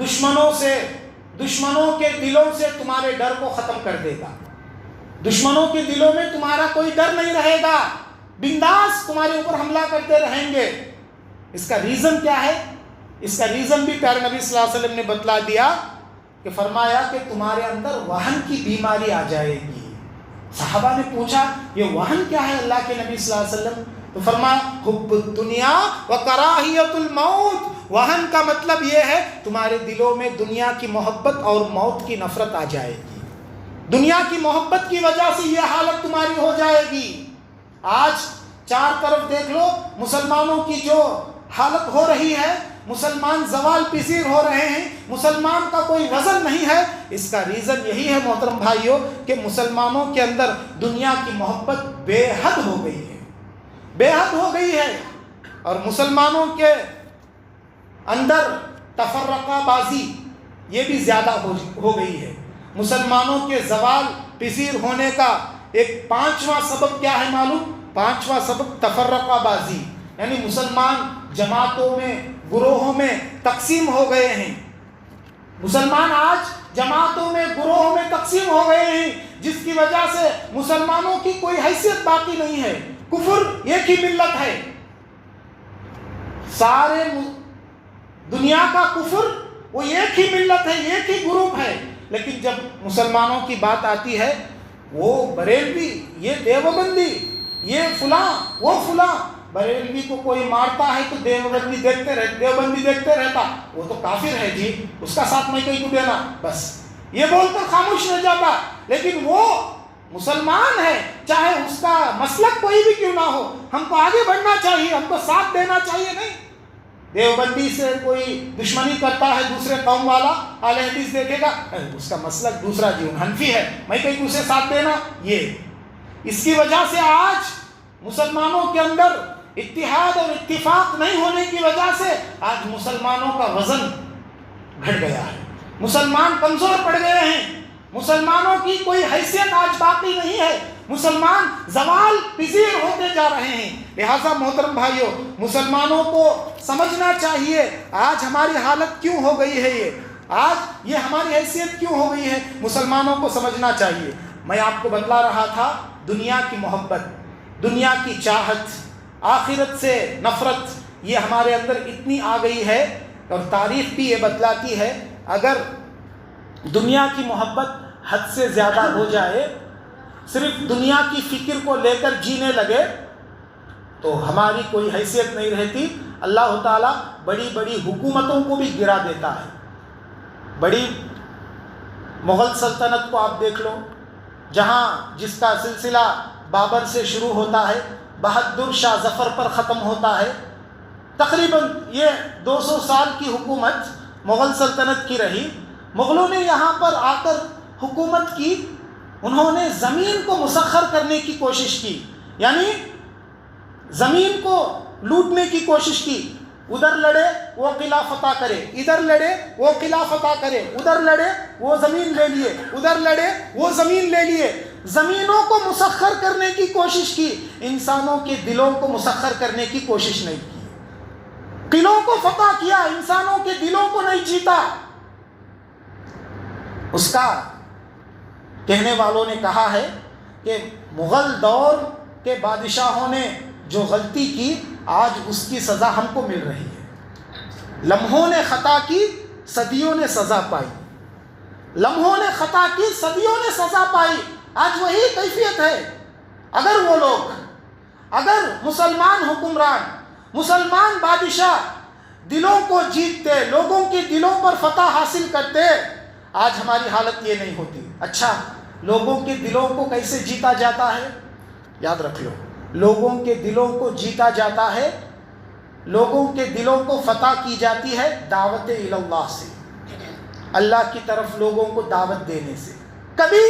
[SPEAKER 1] دشمنوں کے دلوں سے تمہارے ڈر کو ختم کر دے گا، دشمنوں کے دلوں میں تمہارا کوئی ڈر نہیں رہے گا، بنداس تمہارے اوپر حملہ کرتے رہیں گے۔ اس کا ریزن کیا ہے؟ اس کا ریزن بھی پیارے نبی صلی اللہ علیہ وسلم نے بتلا دیا کہ فرمایا کہ تمہارے اندر وہن کی بیماری آ جائے گی۔ صحابہ نے پوچھا یہ وہن کیا ہے اللہ کے نبی صلی اللہ علیہ وسلم؟ تو فرمایا حب الدنیا و کراہیت الموت، وہن کا مطلب یہ ہے تمہارے دلوں میں دنیا کی محبت اور موت کی نفرت آ جائے گی، دنیا کی محبت کی وجہ سے یہ حالت تمہاری ہو جائے گی۔ آج چار طرف دیکھ لو مسلمانوں کی جو حالت ہو رہی ہے، مسلمان زوال پذیر ہو رہے ہیں، مسلمان کا کوئی وزن نہیں ہے۔ اس کا ریزن یہی ہے محترم بھائیوں کہ مسلمانوں کے اندر دنیا کی محبت بے حد ہو گئی ہے، بے حد ہو گئی ہے۔ اور مسلمانوں کے اندر تفرقہ بازی یہ بھی زیادہ ہو گئی ہے. مسلمانوں کے زوال پذیر ہونے کا ایک 5واں سبب کیا ہے معلوم؟ 5واں سبب تفرقہ بازی، یعنی مسلمان جماعتوں میں، گروہوں میں تقسیم ہو گئے ہیں. مسلمان آج جماعتوں میں، گروہوں میں تقسیم ہو گئے ہیں، جس کی وجہ سے مسلمانوں کی کوئی حیثیت باقی نہیں ہے. کفر ایک ہی ملت ہے، سارے دنیا کا کفر وہ ایک ہی ملت ہے، ایک ہی گروپ ہے. لیکن جب مسلمانوں کی بات آتی ہے، وہ بریلوی، یہ دیوبندی، یہ فلاں، وہ فلاں. بریلوی کو کوئی مارتا ہے تو دیوبندی دیکھتے رہتا، وہ تو کافر ہے جی، اس کا ساتھ میں کہیں کو دینا، بس یہ بول کر خاموش رہ جاتا. لیکن وہ مسلمان ہے، چاہے اس کا مسلک کوئی بھی کیوں نہ ہو، ہم کو آگے بڑھنا چاہیے، ہم کو ساتھ دینا چاہیے. نہیں، دیوبندی سے کوئی دشمنی کرتا ہے دوسرے قوم والا، اہل حدیث دیکھے گا اس کا مسلک دوسرا جی، حنفی ہے، میں کہیں اسے ساتھ دینا. یہ اس کی وجہ سے آج مسلمانوں کے اندر اتحاد اور اتفاق نہیں ہونے کی وجہ سے آج مسلمانوں کا وزن گھٹ گیا ہے، مسلمان کمزور پڑ گئے ہیں، مسلمانوں کی کوئی حیثیت آج باقی نہیں ہے، مسلمان زوال پذیر ہوتے جا رہے ہیں. لہذا محترم بھائیوں، مسلمانوں کو سمجھنا چاہیے آج ہماری حالت کیوں ہو گئی ہے، آج یہ ہماری حیثیت کیوں ہو گئی ہے، مسلمانوں کو سمجھنا چاہیے. میں آپ کو بتلا رہا تھا، دنیا کی محبت، دنیا کی چاہت، آخرت سے نفرت، یہ ہمارے اندر اتنی آ گئی ہے. اور تاریخ بھی یہ بتلاتی ہے، اگر دنیا کی محبت حد سے زیادہ ہو جائے، صرف دنیا کی فکر کو لے کر جینے لگے، تو ہماری کوئی حیثیت نہیں رہتی. اللہ تعالیٰ بڑی بڑی حکومتوں کو بھی گرا دیتا ہے. بڑی مغل سلطنت کو آپ دیکھ لو، جہاں جس کا سلسلہ بابر سے شروع ہوتا ہے، بہادر شاہ ظفر پر ختم ہوتا ہے. تقریباً یہ 200 سال کی حکومت مغل سلطنت کی رہی. مغلوں نے یہاں پر آ کر حکومت کی، انہوں نے زمین کو مسخر کرنے کی کوشش کی، یعنی زمین کو لوٹنے کی کوشش کی. ادھر لڑے وہ قلعہ فتح کرے، ادھر لڑے وہ قلعہ فتح کرے، ادھر لڑے وہ زمین لے لیے، ادھر لڑے وہ زمین لے لیے. زمینوں کو مسخر کرنے کی کوشش کی، انسانوں کے دلوں کو مسخر کرنے کی کوشش نہیں کی. قلعوں کو فتح کیا، انسانوں کے دلوں کو نہیں جیتا. اس کا کہنے والوں نے کہا ہے کہ مغل دور کے بادشاہوں نے جو غلطی کی، آج اس کی سزا ہم کو مل رہی ہے. لمحوں نے خطا کی، صدیوں نے سزا پائی. لمحوں نے خطا کی، صدیوں نے سزا پائی. آج وہی کیفیت ہے. اگر وہ لوگ، اگر مسلمان حکمران، مسلمان بادشاہ دلوں کو جیتتے، لوگوں کے دلوں پر فتح حاصل کرتے، آج ہماری حالت یہ نہیں ہوتی. اچھا، لوگوں کے دلوں کو کیسے جیتا جاتا ہے؟ یاد رکھ لو، لوگوں کے دلوں کو جیتا جاتا ہے، لوگوں کے دلوں کو فتح کی جاتی ہے دعوت اللہ سے، اللہ کی طرف لوگوں کو دعوت دینے سے. کبھی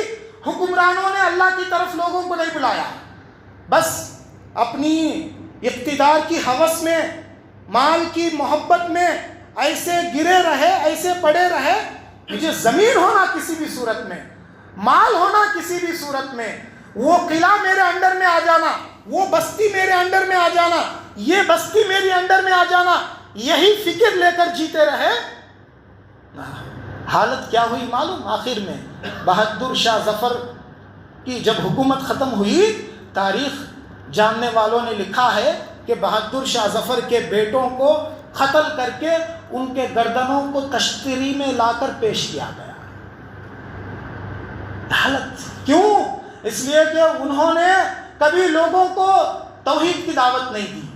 [SPEAKER 1] حکمرانوں نے اللہ کی طرف لوگوں کو نہیں بلایا، بس اپنی اقتدار کی ہوس میں، مال کی محبت میں ایسے گرے رہے، ایسے پڑے رہے. مجھے زمین ہونا کسی بھی صورت میں، مال ہونا کسی بھی صورت میں، وہ قلعہ میرے انڈر میں آ جانا، وہ بستی میرے انڈر میں آ جانا، یہ بستی میرے انڈر میں آ جانا، یہی فکر لے کر جیتے رہے. حالت کیا ہوئی معلوم؟ آخر میں بہادر شاہ ظفر کی جب حکومت ختم ہوئی، تاریخ جاننے والوں نے لکھا ہے کہ بہادر شاہ ظفر کے بیٹوں کو قتل کر کے ان کے گردنوں کو تشتری میں لا کر پیش کیا گیا. حالت کیوں؟ اس لیے کہ انہوں نے کبھی لوگوں کو توحید کی دعوت نہیں دی،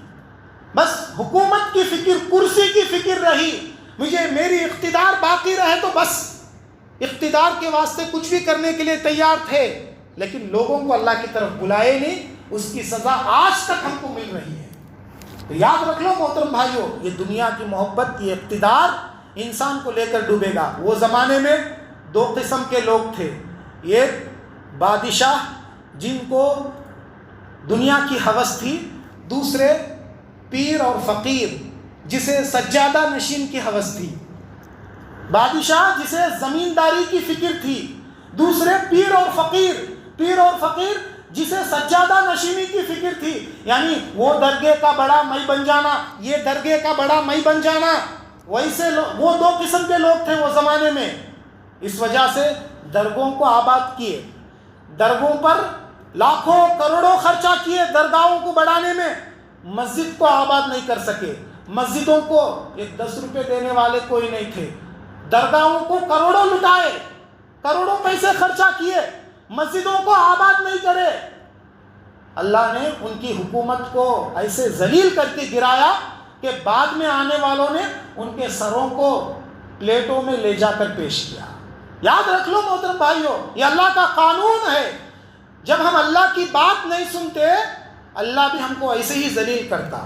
[SPEAKER 1] بس حکومت کی فکر، کرسی کی فکر رہی. مجھے میری اقتدار باقی رہے تو بس، اقتدار کے واسطے کچھ بھی کرنے کے لیے تیار تھے، لیکن لوگوں کو اللہ کی طرف بلائے نہیں. اس کی سزا آج تک ہم کو مل رہی ہے. تو یاد رکھ لو محترم بھائیوں، یہ دنیا کی محبت، یہ اقتدار انسان کو لے کر ڈوبے گا. وہ زمانے میں 2 قسم کے لوگ تھے، ایک بادشاہ جن کو دنیا کی ہوس تھی، دوسرے پیر اور فقیر جسے سجادہ نشین کی ہوس تھی، بادشاہ جسے زمینداری کی فکر تھی، دوسرے پیر اور فقیر جسے سجادہ نشینی کی فکر تھی، یعنی وہ درگاہ کا بڑا میں بن جانا، یہ درگاہ کا بڑا میں بن جانا، ویسے وہ دو قسم کے لوگ تھے وہ زمانے میں۔ اس وجہ سے درگاہوں کو آباد کیے، درگاہوں پر لاکھوں کروڑوں خرچہ کیے درگاہوں کو بڑھانے میں، مسجد کو آباد نہیں کر سکے۔ مسجدوں کو ایک 10 روپے دینے والے کوئی نہیں تھے، درگاہوں کو کروڑوں لٹائے، کروڑوں پیسے خرچہ کیے، مسجدوں کو آباد نہیں کرے۔ اللہ نے ان کی حکومت کو ایسے ذلیل کر کے گرایا کہ بعد میں آنے والوں نے ان کے سروں کو پلیٹوں میں لے جا کر پیش کیا۔ یاد رکھ لو محترم بھائیو، یہ اللہ کا قانون ہے، جب ہم اللہ کی بات نہیں سنتے اللہ بھی ہم کو ایسے ہی ذلیل کرتا،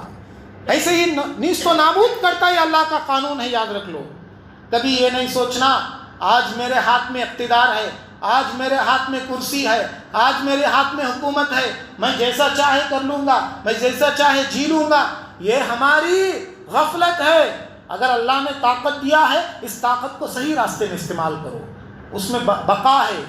[SPEAKER 1] ایسے ہی نیست و نابود کرتا، یہ اللہ کا قانون ہے، یاد رکھ لو۔ کبھی یہ نہیں سوچنا آج میرے ہاتھ میں اقتدار ہے، آج میرے ہاتھ میں کرسی ہے، آج میرے ہاتھ میں حکومت ہے، میں جیسا چاہے کر لوں گا، میں جیسا چاہے جی لوں گا۔ یہ ہماری غفلت ہے۔ اگر اللہ نے طاقت دیا ہے، اس طاقت کو صحیح راستے میں استعمال کرو، اس میں بقا ہے،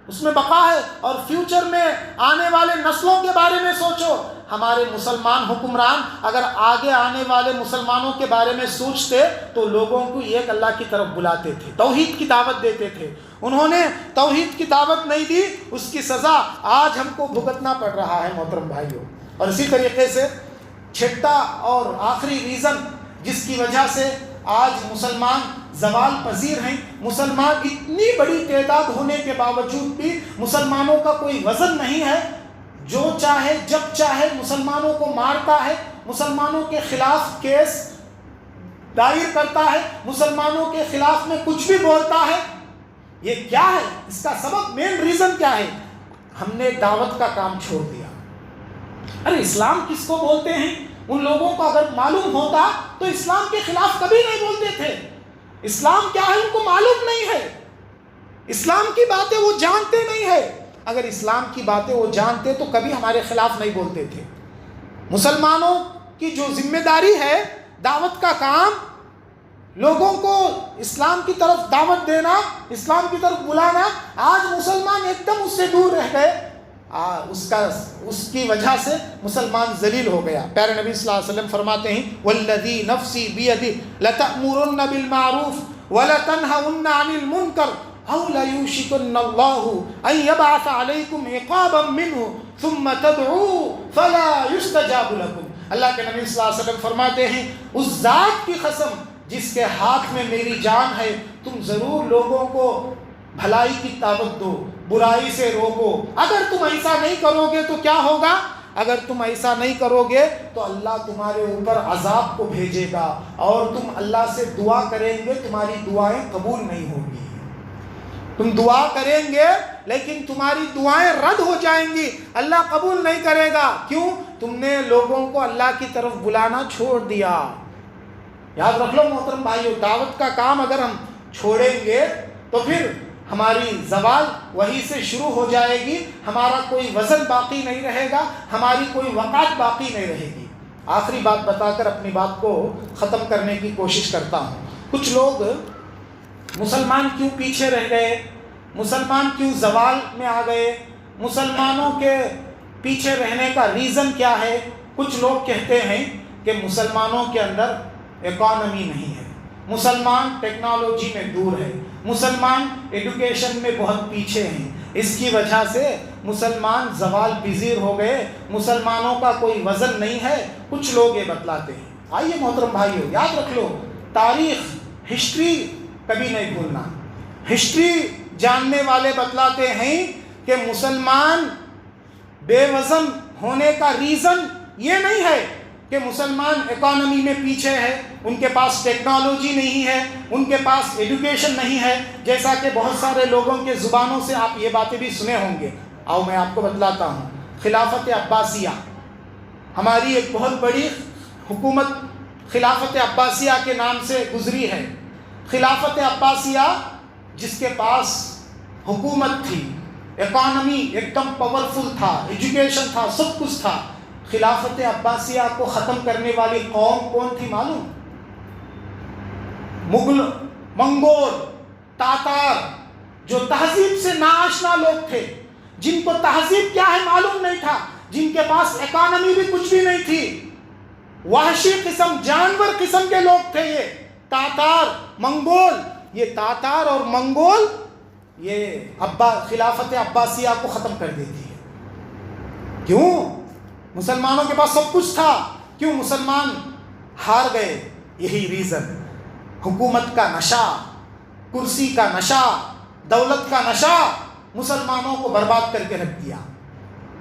[SPEAKER 1] اس میں بقا ہے۔ اور فیوچر میں آنے والے نسلوں کے بارے میں سوچو۔ ہمارے مسلمان حکمران اگر آگے آنے والے مسلمانوں کے بارے میں سوچتے تو لوگوں کو ایک اللہ کی طرف بلاتے تھے، توحید کی دعوت دیتے تھے۔ انہوں نے توحید کی دعوت نہیں دی، اس کی سزا آج ہم کو بھگتنا پڑ رہا ہے محترم بھائیوں۔ اور اسی طریقے سے چھٹا اور آخری ریزن جس کی وجہ سے آج مسلمان زوال پذیر ہیں، مسلمان اتنی بڑی تعداد ہونے کے باوجود بھی مسلمانوں کا کوئی وزن نہیں ہے، جو چاہے جب چاہے مسلمانوں کو مارتا ہے، مسلمانوں کے خلاف کیس دائر کرتا ہے، مسلمانوں کے خلاف میں کچھ بھی بولتا ہے۔ یہ کیا ہے؟ اس کا سبب مین ریزن کیا ہے؟ ہم نے دعوت کا کام چھوڑ دیا۔ ارے اسلام کس کو بولتے ہیں؟ ان لوگوں کو اگر معلوم ہوتا تو اسلام کے خلاف کبھی نہیں بولتے تھے۔ اسلام کیا ہے ان کو معلوم نہیں ہے، اسلام کی باتیں وہ جانتے نہیں ہے۔ اگر اسلام کی باتیں وہ جانتے تو کبھی ہمارے خلاف نہیں بولتے تھے۔ مسلمانوں کی جو ذمہ داری ہے دعوت کا کام، لوگوں کو اسلام کی طرف دعوت دینا، اسلام کی طرف بلانا، آج مسلمان ایک دم اس سے دور رہ گئے۔ اس کی وجہ سے مسلمان ذلیل ہو گیا۔ پیارے نبی صلی اللہ علیہ وسلم فرماتے ہیں والذی نفسی بیدہ لتأمرن بالمعروف ولتنہون عن المنکر او لیوشکن اللہ ان یبعث علیکم عقابا منہ ثم تدعوا فلا یستجاب لکم۔ اللہ کے نبی صلی اللہ علیہ وسلم فرماتے ہیں اس ذات کی قسم جس کے ہاتھ میں میری جان ہے، تم ضرور لوگوں کو بھلائی کی دعوت دو، برائی سے روکو۔ اگر تم ایسا نہیں کرو گے تو کیا ہوگا؟ اگر تم ایسا نہیں کرو گے تو اللہ تمہارے اوپر عذاب کو بھیجے گا، اور تم اللہ سے دعا کریں گے، تمہاری دعائیں قبول نہیں ہوگی۔ تم دعا کریں گے لیکن تمہاری دعائیں رد ہو جائیں گی، اللہ قبول نہیں کرے گا۔ کیوں؟ تم نے لوگوں کو اللہ کی طرف بلانا چھوڑ دیا۔ یاد رکھ لو محترم بھائیو، دعوت کا کام اگر ہم چھوڑیں گے تو پھر ہماری زوال وہی سے شروع ہو جائے گی، ہمارا کوئی وزن باقی نہیں رہے گا، ہماری کوئی وقات باقی نہیں رہے گی۔ آخری بات بتا کر اپنی بات کو ختم کرنے کی کوشش کرتا ہوں۔ کچھ لوگ مسلمان کیوں پیچھے رہ گئے، مسلمان کیوں زوال میں آ گئے، مسلمانوں کے پیچھے رہنے کا ریزن کیا ہے؟ کچھ لوگ کہتے ہیں کہ مسلمانوں کے اندر اکانومی نہیں ہے، مسلمان ٹیکنالوجی میں دور ہے، مسلمان ایڈوکیشن میں بہت پیچھے ہیں، اس کی وجہ سے مسلمان زوال پذیر ہو گئے، مسلمانوں کا کوئی وزن نہیں ہے۔ کچھ لوگ یہ بتلاتے ہیں۔ آئیے محترم بھائیو، یاد رکھ لو، تاریخ، ہسٹری کبھی نہیں بھولنا۔ ہسٹری جاننے والے بتلاتے ہیں کہ مسلمان بے وزن ہونے کا ریزن یہ نہیں ہے کہ مسلمان اکانومی میں پیچھے ہے، ان کے پاس ٹیکنالوجی نہیں ہے، ان کے پاس ایڈوکیشن نہیں ہے، جیسا کہ بہت سارے لوگوں کے زبانوں سے آپ یہ باتیں بھی سنے ہوں گے۔ آؤ میں آپ کو بتلاتا ہوں۔ خلافت عباسیہ، ہماری ایک بہت بڑی حکومت خلافت عباسیہ کے نام سے گزری ہے۔ خلافت عباسیہ جس کے پاس حکومت تھی، اکانومی ایک دم پاورفل تھا، ایجوکیشن تھا، سب کچھ تھا، خلافت عباسیہ کو ختم کرنے والی قوم کون تھی معلوم؟ منگول، تاتار، جو تہذیب سے ناآشنا لوگ تھے، جن کو تہذیب کیا ہے معلوم نہیں تھا، جن کے پاس اکانومی بھی کچھ بھی نہیں تھی، وحشی قسم، جانور قسم کے لوگ تھے یہ تاتار منگول۔ یہ تاتار اور منگول یہ خلافت عباسیہ کو ختم کر دیتی ہے۔ کیوں؟ مسلمانوں کے پاس سب کچھ تھا، کیوں مسلمان ہار گئے؟ یہی ریزن، حکومت کا نشہ، کرسی کا نشہ، دولت کا نشہ مسلمانوں کو برباد کر کے رکھ دیا۔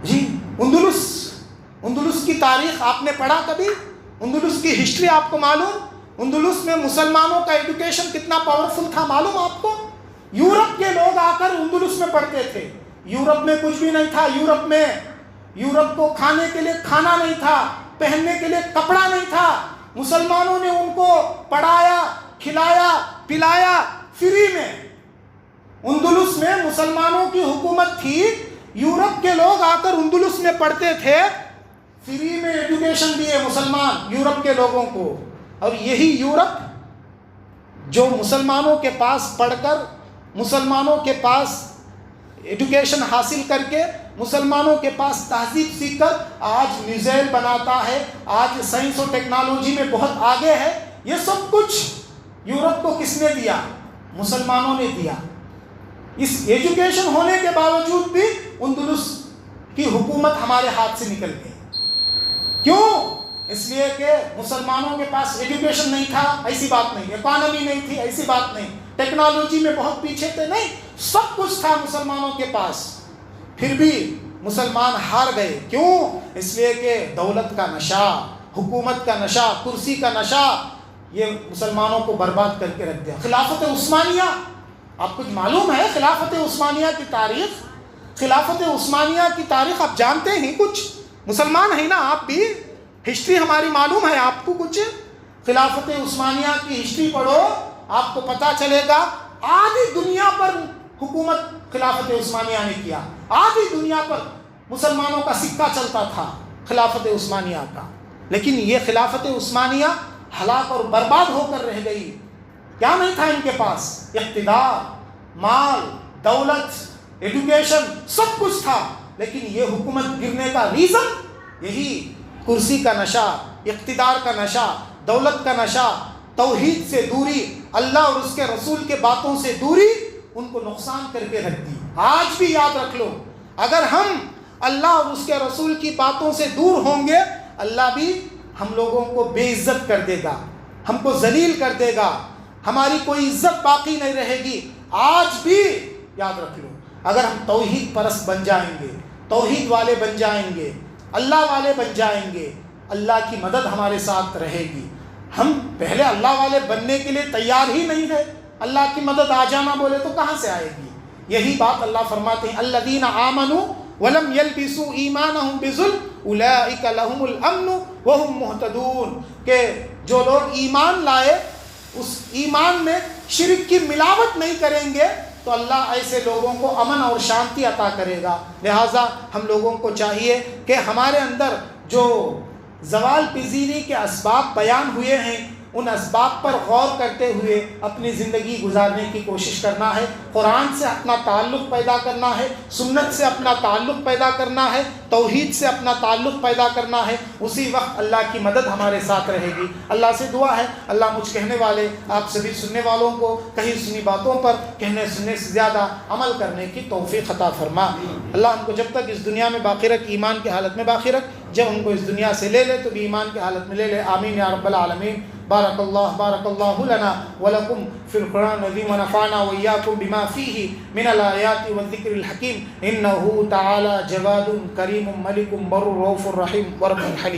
[SPEAKER 1] جی اندلس کی تاریخ آپ نے پڑھا کبھی؟ اندلس کی ہسٹری آپ کو معلوم؟ اندلس میں مسلمانوں کا ایڈوکیشن کتنا پاورفل تھا معلوم آپ کو؟ یورپ کے لوگ آ کر اندلس میں پڑھتے تھے۔ یورپ میں کچھ بھی نہیں تھا، یورپ کو کھانے کے لیے کھانا نہیں تھا، پہننے کے لیے کپڑا نہیں تھا، مسلمانوں نے ان کو پڑھایا، کھلایا، پلایا فری میں۔ اندلس میں مسلمانوں کی حکومت تھی، یورپ کے لوگ آ کر اندلس میں پڑھتے تھے، فری میں ایڈوکیشن دیے مسلمان یورپ کے لوگوں کو۔ اور یہی یورپ جو مسلمانوں کے پاس پڑھ کر، مسلمانوں کے پاس ایڈوکیشن حاصل کر کے، مسلمانوں کے پاس تہذیب سیکھ کر آج میزائل بناتا ہے، آج سائنس اور ٹیکنالوجی میں بہت آگے ہے، یہ سب کچھ یورپ کو کس نے دیا؟ مسلمانوں نے دیا۔ اس ایجوکیشن ہونے کے باوجود بھی اندلس کی حکومت ہمارے ہاتھ سے نکل گئی۔ کیوں؟ اس لیے کہ مسلمانوں کے پاس ایجوکیشن نہیں تھا، ایسی بات نہیں، اکانومی نہیں تھی، ایسی بات نہیں، ٹیکنالوجی میں بہت پیچھے تھے، نہیں، سب کچھ تھا مسلمانوں کے پاس، پھر بھی مسلمان ہار گئے۔ کیوں؟ اس لیے کہ دولت کا نشہ، حکومت کا نشہ، کرسی کا نشہ یہ مسلمانوں کو برباد کر کے رکھ دیا۔ خلافت عثمانیہ، آپ کچھ معلوم ہے خلافت عثمانیہ کی تاریخ؟ خلافت عثمانیہ کی تاریخ آپ جانتے ہیں کچھ؟ مسلمان ہیں نا آپ بھی، ہسٹری ہماری معلوم ہے آپ کو کچھ؟ خلافت عثمانیہ کی ہسٹری پڑھو، آپ کو پتہ چلے گا آدھی دنیا پر حکومت خلافت عثمانیہ نے کیا، آدھی دنیا پر مسلمانوں کا سکہ چلتا تھا خلافت عثمانیہ کا۔ لیکن یہ خلافت عثمانیہ ہلاک اور برباد ہو کر رہ گئی۔ کیا نہیں تھا ان کے پاس؟ اقتدار، مال، دولت، ایڈوکیشن، سب کچھ تھا، لیکن یہ حکومت گرنے کا ریزن یہی کرسی کا نشہ، اقتدار کا نشہ، دولت کا نشہ، توحید سے دوری، اللہ اور اس کے رسول کے باتوں سے دوری ان کو نقصان کر کے رکھ دی۔ آج بھی یاد رکھ لو، اگر ہم اللہ اور اس کے رسول کی باتوں سے دور ہوں گے، اللہ بھی ہم لوگوں کو بے عزت کر دے گا، ہم کو ذلیل کر دے گا، ہماری کوئی عزت باقی نہیں رہے گی۔ آج بھی یاد رکھ لو، اگر ہم توحید پرست بن جائیں گے، توحید والے بن جائیں گے، اللہ والے بن جائیں گے، اللہ کی مدد ہمارے ساتھ رہے گی۔ ہم پہلے اللہ والے بننے کے لیے تیار ہی نہیں ہے، اللہ کی مدد آ جانا بولے تو کہاں سے آئے گی؟ یہی بات اللہ فرماتے ہیں، الذین آمنوا ولم یلبسوا ایمانہم بظلم اولئک لہم الامن وہم مہتدون، کہ جو لوگ ایمان لائے اس ایمان میں شرک کی ملاوٹ نہیں کریں گے تو اللہ ایسے لوگوں کو امن اور شانتی عطا کرے گا۔ لہٰذا ہم لوگوں کو چاہیے کہ ہمارے اندر جو زوال پذیری کے اسباب بیان ہوئے ہیں، ان اسباب پر غور کرتے ہوئے اپنی زندگی گزارنے کی کوشش کرنا ہے، قرآن سے اپنا تعلق پیدا کرنا ہے، سنت سے اپنا تعلق پیدا کرنا ہے، توحید سے اپنا تعلق پیدا کرنا ہے، اسی وقت اللہ کی مدد ہمارے ساتھ رہے گی۔ اللہ سے دعا ہے اللہ مجھ کہنے والے آپ سبھی سننے والوں کو کہیں سنی باتوں پر کہنے سننے سے زیادہ عمل کرنے کی توفیق عطا فرما۔ اللہ ہم کو جب تک اس دنیا میں باقی رکھ، ایمان کی حالت میں باقی رکھ، جب ہم کو اس دنیا سے لے لے تو بھی ایمان کی حالت میں لے لے، آمین یا رب العالمین۔ بارک اللہ لنا ولکم فی القرآن العظیم ونفعنا وإیاکم بما فیہ من الآیات والذکر الحکیم، انہ تعالی جواد کریم ملک بر رؤوف رحیم ورب حلیم۔